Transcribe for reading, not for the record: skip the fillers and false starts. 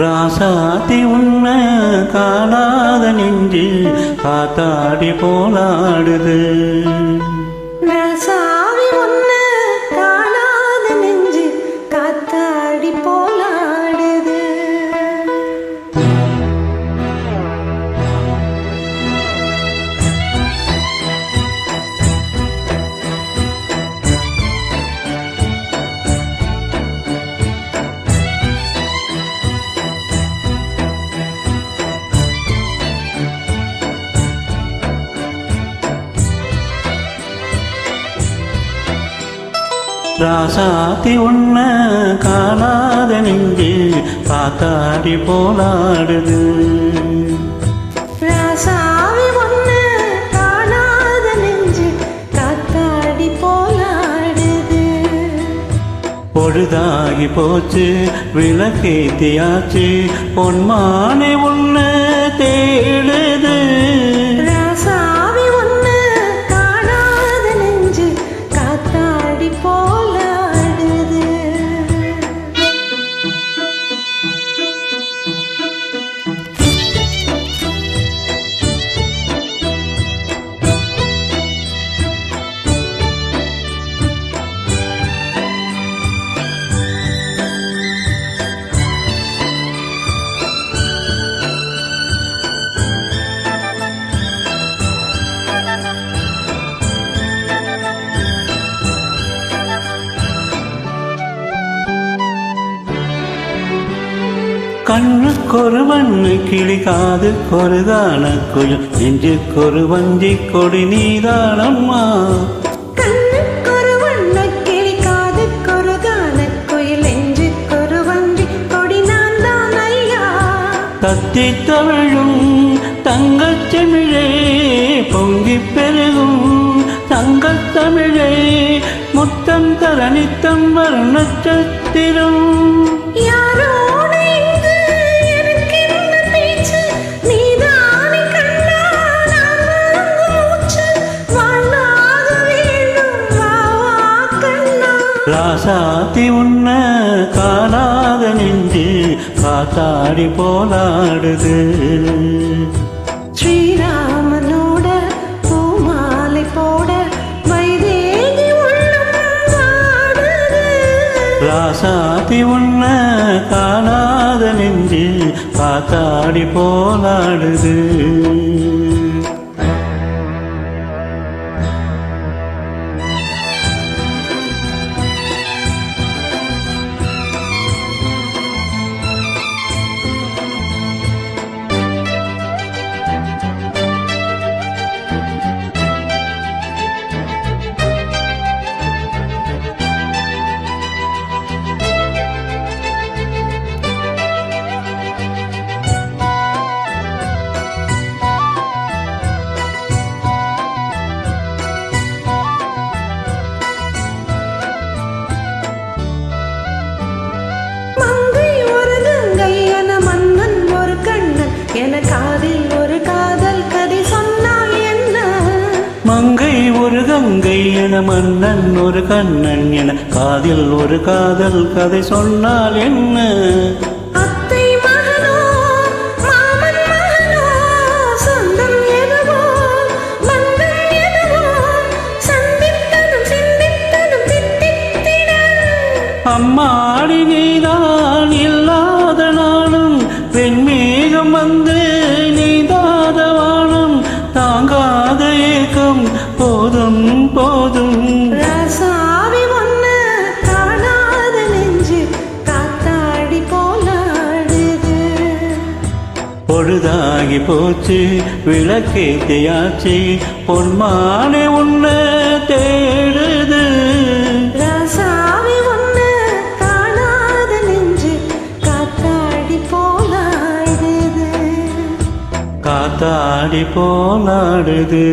ராசாத்தி உன்ன காணாத நெஞ்சு காத்தாடி போலாடுது. ராசாவி உன்ன காணாத நெஞ்சு காத்தாடி போலாடுது. ராசாத்தி உன்ன காணாத நெஞ்சு காத்தாடி போலாடுது. ராசாவி உன்ன காணாத நெஞ்சு காத்தாடி போலாடுது. பொழுதாகி போச்சு விளக்கேத்தியாச்சு பொன்மானை உன்ன தேடுது. ராசாவி உன்ன காணாத நெஞ்சு காத்தாடி போலாடுது. கண்ணுக்கொரு வண்ணு கிளி காதுக்கொரு கானக்குயில் நெஞ்சுக்கொரு வஞ்சி கொடி நீதானம்மா. கண்ணுக்கொரு வண்ணக்கிளி காதுக்கொரு கானக்குயில் நெஞ்சுக்கொரு வஞ்சி கொடி நான் தான் ஐயா. தத்தி தவிழும் தங்கச்செமிழே பொங்கிப் பெருகும் தங்கத்தமிழே முத்தம் தர நித்தம் வரும் நட்சத்திரம். யாரோடு இங்கு எனக்கென்ன பேச்சு, நீதானே கண்ணா நான் வாங்கும் மூச்சு, வாழ்நாள் வேண்டும் வா வா கண்ணா. ராசாத்தி உன்ன காணாத நெஞ்சு காத்தாடி போலாடுது. ஸ்ரீராமனோட பூமாலை போட வைதேகி உள்ளம் வாடுது. ராசாத்தி உன்ன காணாத நெஞ்சு காத்தாடி போலாடுது. மங்கை ஒரு கங்கை என மன்னன் ஒரு கண்ணன் என காதில் ஒரு காதல் கதை சொன்னால் என்ன. மங்கை ஒரு கங்கை என மன்னன் ஒரு கண்ணன் என காதில் ஒரு காதல் கதை சொன்னால் என்ன. அத்தை மகனோ மாமன் மகனோ சொந்தம் எதுவோ பந்தம் எதுவோ சந்தித்ததும் சிந்தித்ததும் தித்தித்திட. அம்மாடி நீதான் இல்லாத நாளும் வெண்மேகம் வந்து நீதாத வானம் தாங்காத ஏக்கம் போதும் போதும். ராசாவி ஒன்ன காணாத நெஞ்சு காத்தாடி போலாடுது. பொழுதாகி போச்சு விளக்கேத்தியாச்சு பொன்மானை உன்ன தேடுது. ராசாவி ஒன்ன காணாத நெஞ்சு காத்தாடி போலாடுது. காத்தாடி போலாடுது.